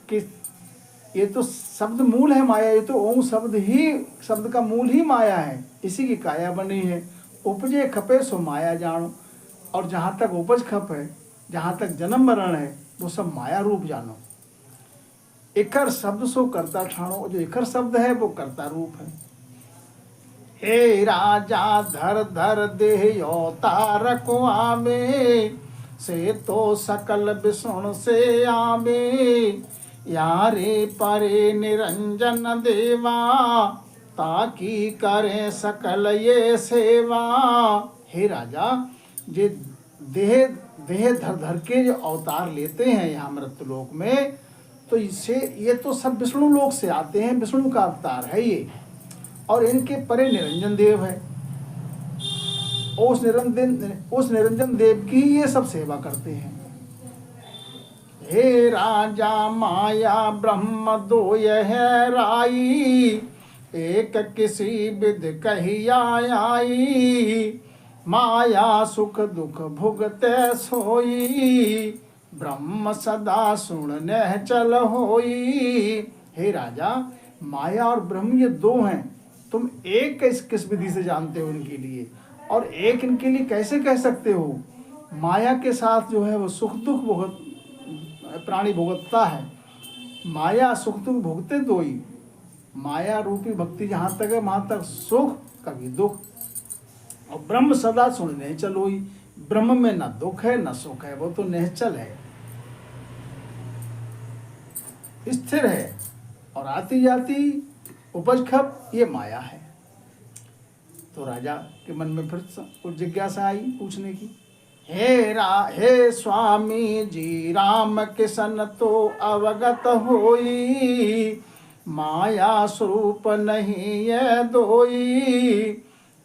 कि ये तो शब्द मूल है माया, ये तो ओम शब्द ही, शब्द का मूल ही माया है, इसी की काया बनी है। उपजे खपे सो माया जानो, और जहाँ तक उपज खप है, जहाँ तक जन्म मरण है, वो सब माया रूप जानो। इकर शब्द सो करता ठाणो, जो इकर शब्द है वो कर्ता रूप है। हे राजा धर धर देह अवतार को आवे, से तो सकल विष्णु से आवे, यारे परे निरंजन देवा, ताकि करे सकल ये सेवा। हे राजा जे देह धर धर के जो अवतार लेते हैं यहाँ मृत्युलोक में, तो इससे ये तो सब विष्णु लोक से आते हैं, विष्णु का अवतार है ये, और इनके परे निरंजन देव है, उस निरंजन देव की ये सब सेवा करते हैं। हे राजा माया ब्रह्म दो यह राई, एक किसी विध कही आई, माया सुख दुख भुगते सोई, ब्रह्म सदा सुनने चल होई। हे राजा माया और ब्रह्म ये 2 हैं, तुम एक किस विधि से जानते हो इनके लिए, और एक इनके लिए कैसे कह सकते हो। माया के साथ जो है वो सुख दुख प्राणी भुगतता है, माया सुख दुख भुगते 2 ही। माया रूपी भक्ति जहाँ तक है वहाँ तक सुख कभी दुख, और ब्रह्म सदा सुनने चलो ही, ब्रह्म में न दुख है न सुख है, वो तो निश्चल है, स्थिर है, और आती जाती उपज खप ये माया है। तो राजा के मन में फिर कुछ जिज्ञासा आई पूछने की। हे स्वामी जी राम किशन तो अवगत होई, माया स्वरूप नहीं ये दोई,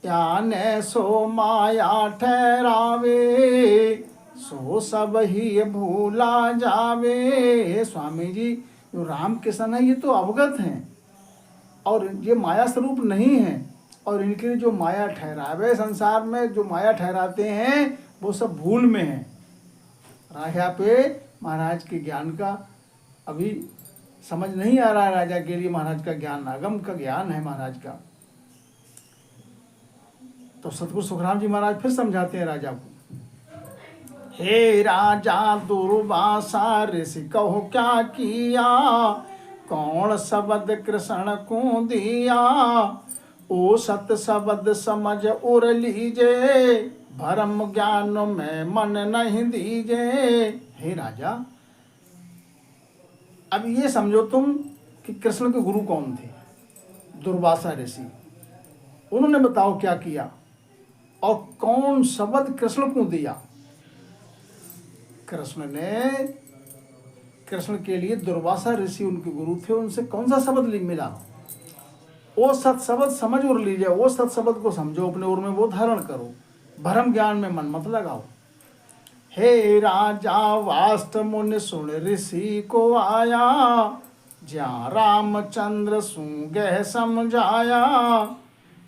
याने सो माया ठहरावे, सो सब ही भूला जावे। स्वामी जी जो राम कृष्ण है ये तो अवगत हैं और ये माया स्वरूप नहीं है, और इनके लिए जो माया ठहरावे संसार में, जो माया ठहराते हैं वो सब भूल में है। राजा पे महाराज के ज्ञान का अभी समझ नहीं आ रहा है, राजा के लिए महाराज का ज्ञान आगम का ज्ञान है महाराज का। तो सतगुरु सुखराम जी महाराज फिर समझाते हैं राजा को, हे राजा दुर्वासा ऋषि कहो क्या किया, कौन शब्द कृष्ण को दिया, ओ सत शब्द समझ उर लीजे, भरम ज्ञान में मन नहीं दीजे। हे राजा, अब ये समझो तुम कि कृष्ण के गुरु कौन थे? दुर्वासा ऋषि। उन्होंने बताओ क्या किया और कौन शब्द कृष्ण को दिया। कृष्ण के लिए दुर्वासा ऋषि उनके गुरु थे, उनसे कौन सा शब्द मिला? वो सत शब्द समझ उर लीजिए, वो सत शब्द को समझो, अपने उर में वो धारण करो, भरम ज्ञान में मन मत लगाओ। हे राजा वास्त मुनि सुन ऋषि को आया, जहाँ रामचंद्र सुगह समझाया,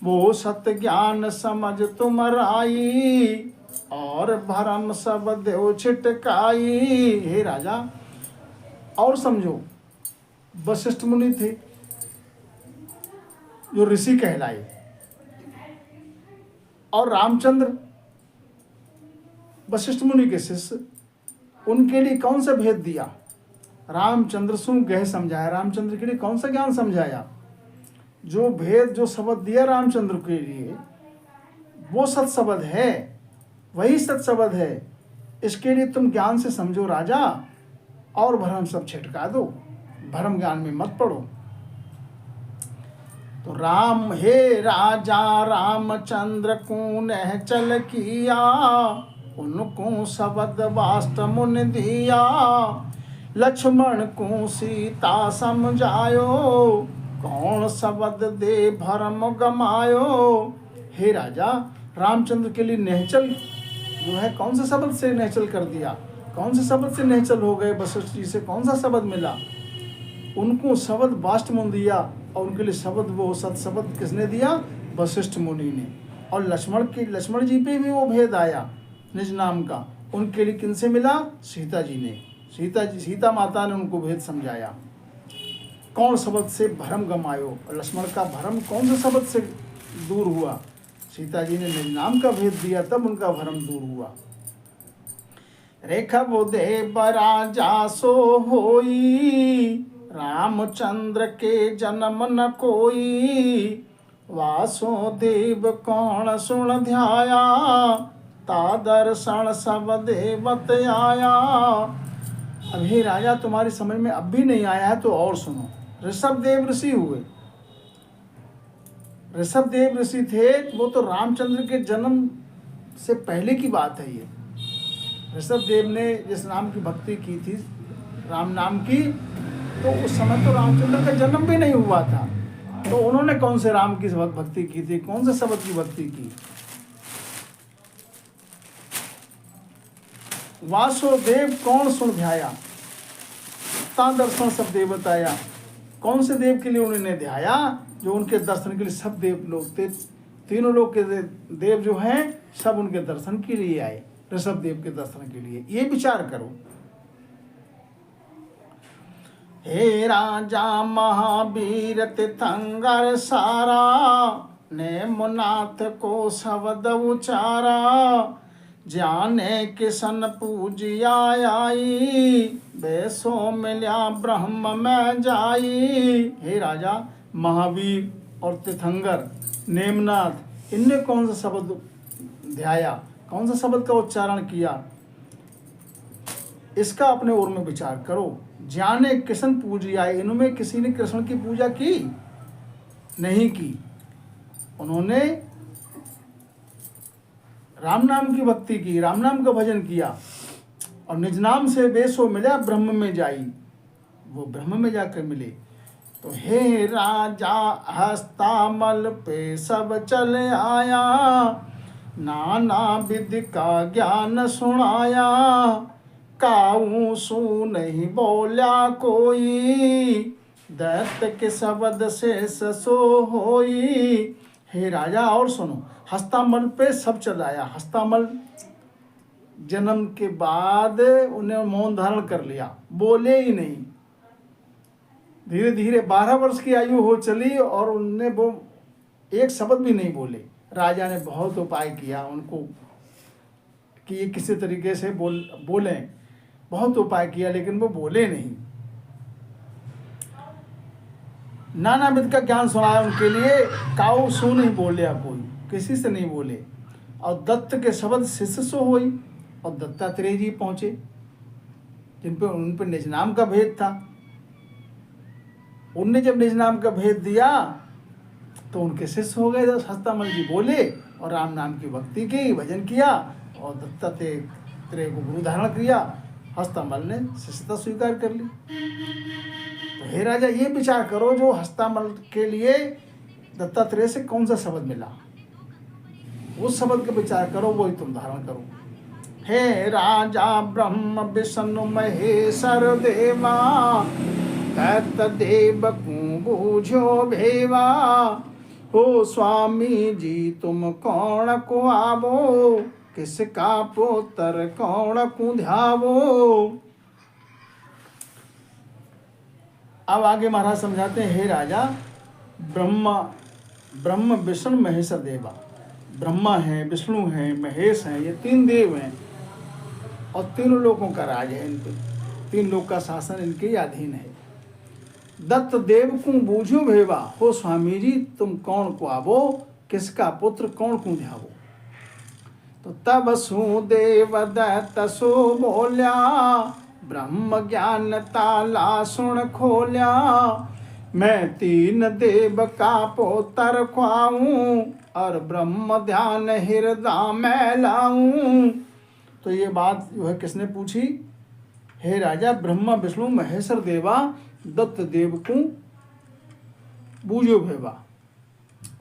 वो सत ज्ञान समझ तुम राई, और भरम सब देव छिटकाई। हे राजा, और समझो, वशिष्ठ मुनि थे जो ऋषि कहलाए, और रामचंद्र वशिष्ठ मुनि के शिष्य, उनके लिए कौन सा भेद दिया? रामचंद्र सु गह समझाया। रामचंद्र के लिए कौन सा ज्ञान समझाया? जो भेद, जो शब्द दिया रामचंद्र के लिए, वो सत शब्द है, वही सत शब्द है। इसके लिए तुम ज्ञान से समझो राजा, और भरम सब छिटका दो, भरम ज्ञान में मत पड़ो। तो राम, हे राजा रामचंद्र को नह चल किया, उनको शब्द वास्त मुनि दिया, लक्ष्मण को सीता समझायो, कौन शब्द दे भरम गमायो। हे राजा, रामचंद्र के लिए नेहचल जो है, कौन से शब्द से नेहचल कर दिया? कौन से शब्द से नेहचल हो गए? वशिष्ठ जी से कौन सा शब्द मिला? उनको शब्द वाष्ट मुनि दिया, और उनके लिए शब्द, वो सत शब्द किसने दिया? वशिष्ठ मुनि ने। और लक्ष्मण जी पे भी वो भेद आया निज नाम का, उनके लिए किनसे मिला? सीता जी ने। सीता माता ने उनको भेद समझाया। कौन शब्द से भरम गमायो? और लक्ष्मण का भरम कौन से शब्द से दूर हुआ? सीता जी ने निज नाम का भेद दिया, तब उनका भरम दूर हुआ। रेखा वो देव राजा सो होई, रामचंद्र के जन्म न कोई, वासुदेव कौन सुन ध्याया, ता दर्शन सब देवत आया। अभी राजा तुम्हारी समझ में अब भी नहीं आया है तो और सुनो। ऋषभ देव ऋषि हुए। ऋषभ देव ऋषि थे, वो तो रामचंद्र के जन्म से पहले की बात है। ये ऋषभ देव ने जिस नाम की भक्ति की थी, राम नाम की, तो उस समय तो रामचंद्र का जन्म भी नहीं हुआ था। तो उन्होंने कौन से राम की भक्ति की थी? कौन से शब्द की भक्ति की? वासुदेव कौन सुन ध्याया, ता दर्शन सब देव बताया। कौन से देव के लिए उन्होंने ध्याया? जो उनके दर्शन के लिए सब देव लोग थे, तीनों लोग के देव जो हैं, सब उनके दर्शन के लिए आए, ऋषभ देव के दर्शन के लिए। ये विचार करो। हे राजा महावीर तीर्थंकर सारा, ने मुनाथ को शब्द उचारा, जाने किसन पूजिया आई, बेसो मिल्या ब्रह्म में जाई। हे राजा, महावीर और तीर्थंकर, नेमनाथ, इनने कौन सा शब्द ध्याया? कौन सा शब्द का उच्चारण किया? इसका अपने ओर में विचार करो। जाने कृष्ण पूजिया, इनमें किसी ने कृष्ण की पूजा की? नहीं की। उन्होंने राम नाम की भक्ति की, राम नाम का भजन किया, और निज नाम से बेसो मिला ब्रह्म में जाई, वो ब्रह्म में जाकर मिले। तो हे राजा हस्तामल पे सब चल आया, नाना विधि का ज्ञान सुनाया, काऊ सू नहीं बोल्या कोई, दैत्य के शब्द से ससो होई। हे राजा और सुनो, हस्तामल पे सब चलाया। हस्तामल जन्म के बाद उन्हें मौन धारण कर लिया, बोले ही नहीं। धीरे धीरे 12 वर्ष की आयु हो चली और उनने वो एक शब्द भी नहीं बोले। राजा ने बहुत उपाय किया उनको कि ये किसी तरीके से बोलें, बहुत उपाय किया लेकिन वो बोले नहीं। नाना विध का ज्ञान सुनाया उनके लिए, काऊ सू नहीं बोलिया कोई, किसी से नहीं बोले। और दत्त के शब्द शिष्य सो हुई, और दत्तात्रेय जी पहुंचे जिन पे उन पे निज नाम का भेद था। उनने जब निज नाम का भेद दिया तो उनके शिष्य हो गए। हस्तामल जी बोले और राम नाम की भक्ति की, भजन किया और दत्तात्रेय को गुरु धारण किया। हस्तामल ने शिष्यता स्वीकार कर ली। तो हे राजा ये विचार करो, जो हस्तामल के लिए दत्तात्रेय से कौन सा शब्द मिला, उस शब्द का विचार करो, वही तुम धारण करो। हे राजा ब्रह्म विष्णु महेश्वर देवा, दैत देव को बूझो भेवा। हो स्वामी जी तुम कौन को आवो, किसका पुत्र कौन को ध्यावो। अब आगे महाराज समझाते हैं, हे राजा ब्रह्म विष्णु महेश्वर देवा, ब्रह्मा है, विष्णु है, महेश है, ये 3 देव हैं और तीनों लोगों का राज है। इन पे 3 लोग का शासन इनके अधीन है। दत्त देव को बूझो भेवा, हो स्वामी जी तुम कौन को आवो, किसका पुत्र कौन को ध्यावो। तो तब सु देव दत्त सो बोल्या, ब्रह्म ज्ञान ताला सुन खोल्या। मैं 3 देव का पुत्र ख्वाऊं, और ब्रह्म ध्यान हृदय में लाऊं। तो ये बात जो है किसने पूछी, हे राजा ब्रह्मा विष्णु महेश्वर देवा, दत्त देव को बूझो भेवा।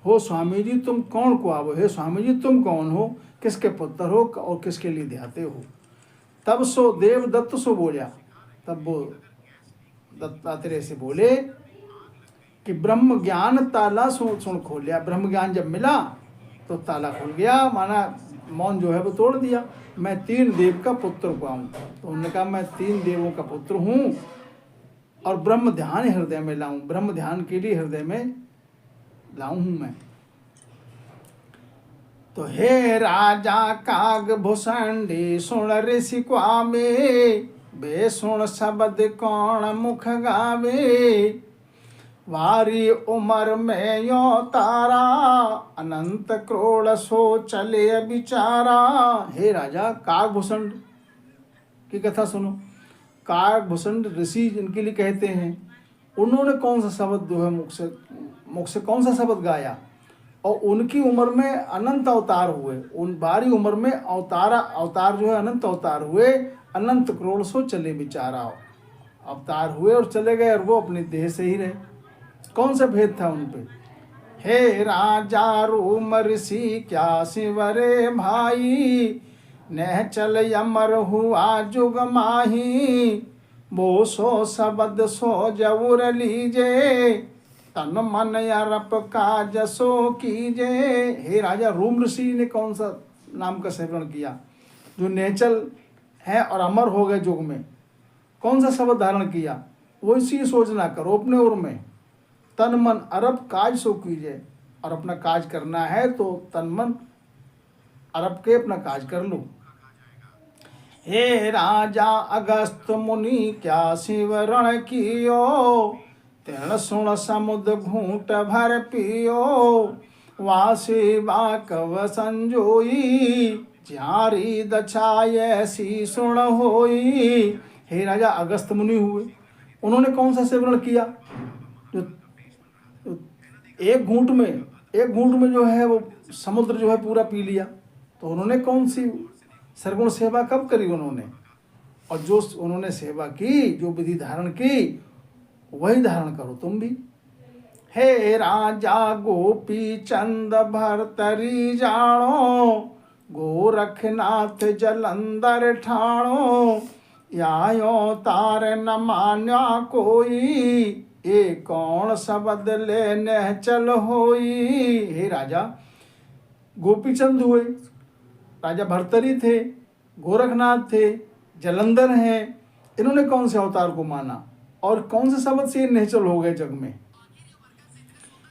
हो स्वामी जी तुम कौन को आवो, हे स्वामी जी तुम कौन हो, किसके पुत्र हो और किसके लिए ध्याते हो। तब सो देव दत्त सो बोलिया, तब वो दत्तात्रेय से बोले कि ब्रह्म ज्ञान ताला सुन खोलिया। ब्रह्म ज्ञान जब मिला तो ताला खुल गया, माना मौन जो है वो तोड़ दिया। मैं 3 देव का पुत्र को आऊँ, तो उन्होंने कहा मैं 3 देवों का पुत्र हूँ और ब्रह्म ध्यान हृदय में लाऊं, ब्रह्म ध्यान के लिए हृदय में लाऊं हूं मैं। तो हे राजा काग भूषणी सुन ऋषि क्वामे, बे सुन शब्द कौन मुख गावे। वारी उमर में यो तारा, अनंत क्रोड़ सो चले बिचारा। हे राजा कागभूषण की कथा सुनो। कागभूषण ऋषि जिनके लिए कहते हैं, उन्होंने कौन सा शब्द जो है मुख से कौन सा शब्द गाया, और उनकी उम्र में अनंत अवतार हुए। उन बारी उम्र में अवतार जो है अनंत अवतार हुए, अनंत करोड़ सो चले बिचारा अवतार हुए और चले गए, और वो अपने देह से ही रहे। कौन सा भेद था उन पे। हे राजा रूम ऋषि क्या शिवरे भाई, नह चल अमर हुआ जुग माही। वो सो शब्द सो जवुर लीजे, तन मन अरप का जसो कीजे। हे राजा रूम ऋषि ने कौन सा नाम का सेवन किया, जो नेचल है और अमर हो गए जुग में, कौन सा शब्द धारण किया, वो इसी सोचना करो अपने ओर में। तन मन अरब काज सो कीजिए, और अपना काज करना है तो तन मन अरब के अपना काज कर लो। हे राजा अगस्त मुनि क्या शिवरण कियो, तृण सुन समुद्र घूट भर पियो। वासी बाकव संजोई, जारी दछाय ऐसी सुन होई। हे राजा अगस्त मुनि हुए, उन्होंने कौन सा सेवन किया, जो एक घूंट में जो है वो समुद्र जो है पूरा पी लिया। तो उन्होंने कौन सी सरगुण सेवा कब करी उन्होंने, और जो उन्होंने सेवा की, जो विधि धारण की, वही धारण करो तुम भी। हे राजा गोपी चंद भरतरी जानो, गोरखनाथ जलंधर ठाणो। या अवतार न मान्या कोई, ये कौन शब्द लेने चल होई। हे राजा, गोपीचंद हुए, राजा भर्तरी थे, गोरखनाथ थे, जलंधर हैं, इन्होंने कौन से अवतार को माना और कौन से शब्द से निश्चल हो गए जग में।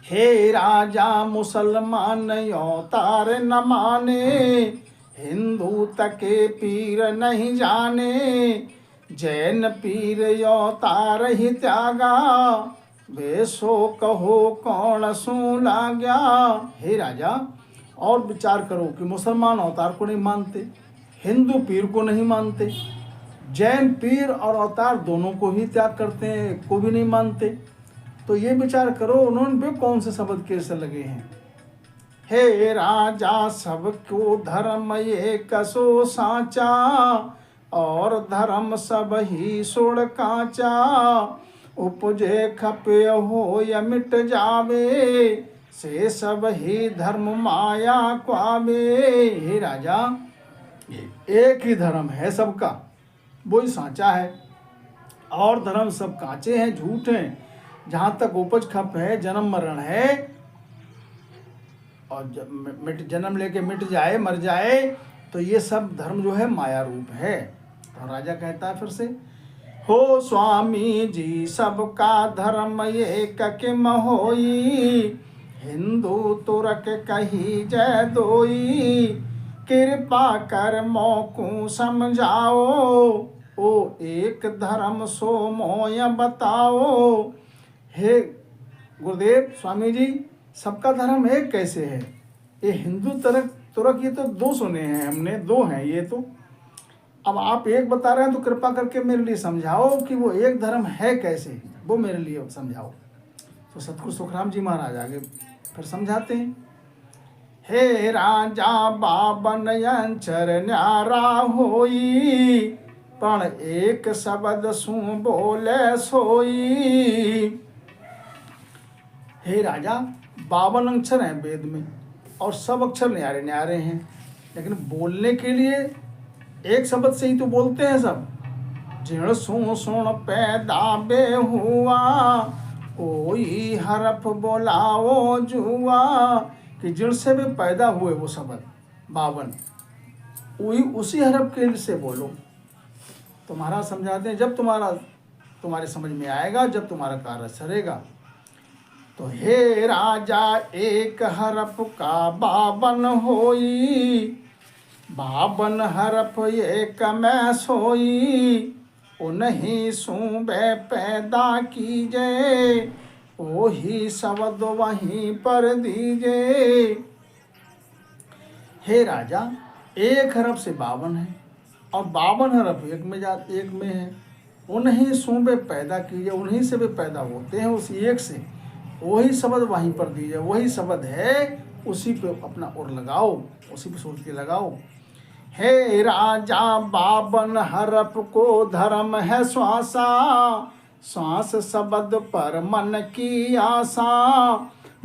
हे राजा, मुसलमान अवतार न माने, हिंदू तके पीर नहीं जाने, जैन पीर अवतार ही त्यागा, बेसो कहो कौन सू लाग्या। हे राजा, और विचार करो कि मुसलमान अवतार को नहीं मानते, हिंदू पीर को नहीं मानते, जैन पीर और अवतार दोनों को ही त्याग करते हैं, एक को भी नहीं मानते। तो ये विचार करो उन्होंने भी कौन से शब्द कैसे लगे हैं। हे राजा, सबको धर्म ये कसो साचा, और धर्म सब ही सोड़ काचा, उपजे खपे हो या मिट जावे, से सब ही धर्म माया क्वावे। हे राजा, एक ही धर्म है सबका, वही साचा है, और धर्म सब कांचे हैं, झूठ हैं। जहाँ तक उपज खप है, जन्म मरण है, और जन्म लेके मिट जाए, मर जाए, तो ये सब धर्म जो है माया रूप है। तो राजा कहता है फिर से, हो स्वामी जी सबका धर्म ये किम होई, हिंदू तुरक कही जय दोई, कृपा कर मौकू समझाओ, ओ एक धर्म सो मोय बताओ। हे गुरुदेव, स्वामी जी, सबका धर्म एक कैसे है। ये हिंदू तुरक ये तो दो सुने हैं हमने, दो हैं ये तो। अब आप एक बता रहे हैं तो कृपा करके मेरे लिए समझाओ कि वो एक धर्म है कैसे, वो मेरे लिए समझाओ। तो सतगुरु सुखराम जी महाराज आगे फिर समझाते हैं। हे राजा, बाबन अंचर न्यारा होई, पण एक शब्द सु बोले सोई। हे राजा, 52 अक्षर हैं वेद में, और सब अक्षर न्यारे न्यारे हैं, लेकिन बोलने के लिए एक शब्द से ही तो बोलते हैं सब। जिण सु सुण पैदा बे हुआ, कोई हरफ बोलाओ जुआ। कि जिण से भी पैदा हुए वो शब्द 52, वही उसी हरफ के से बोलो। तो महाराज समझाते हैं, जब तुम्हारे समझ में आएगा, जब तुम्हारा कार्य सरेगा। तो हे राजा, एक हरफ का 52 होई, 52 हरफ एक में सोई, उन्हीं सूबे पैदा कीजे, वही शब्द वहीं पर दीजे। हे राजा, एक हरफ से 52 है, और 52 हरफ एक में है, उन्हीं सूबे पैदा कीजिए, उन्हीं से भी पैदा होते हैं उस एक से, वही शब्द वहीं पर दीजिए। वही शब्द है, उसी पे अपना और लगाओ, उसी पे सुरती लगाओ। हे राजा, 52 हरफ को धर्म है श्वासा, श्वास शब्द पर मन की आशा,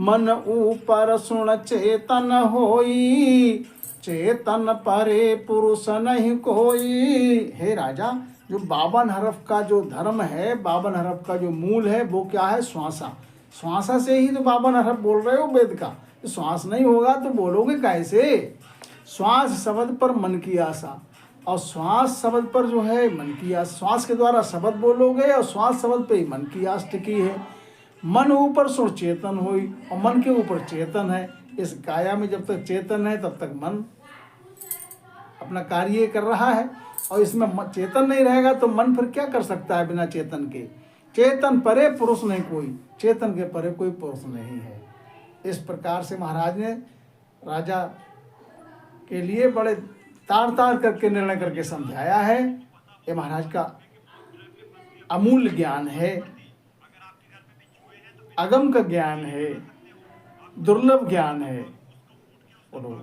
मन ऊपर सुन चेतन होई, चेतन परे पुरुष नहीं कोई। हे राजा, जो 52 हरफ का जो धर्म है, 52 हरफ का जो मूल है, वो क्या है? श्वासा। श्वासा से ही तो 52 हरफ बोल रहे हो वेद का। तो श्वास नहीं होगा तो बोलोगे कैसे? श्वास शब्द पर मन की आशा, और श्वास शब्द पर जो है मन की आस, श्वास के द्वारा शब्द बोलोगे, और श्वास शब्द पे ही मन की आस टिकी है। मन ऊपर सुर चेतन हुई, और मन के ऊपर चेतन है। इस काया में जब तक चेतन है तब तक मन अपना कार्य कर रहा है, और इसमें चेतन नहीं रहेगा तो मन फिर क्या कर सकता है बिना चेतन के? चेतन परे पुरुष नहीं कोई, चेतन के परे कोई पुरुष नहीं है। इस प्रकार से महाराज ने राजा के लिए बड़े तार तार करके निर्णय करके समझाया है। ये महाराज का अमूल्य ज्ञान है, अगम का ज्ञान है, दुर्लभ ज्ञान है। बोलो।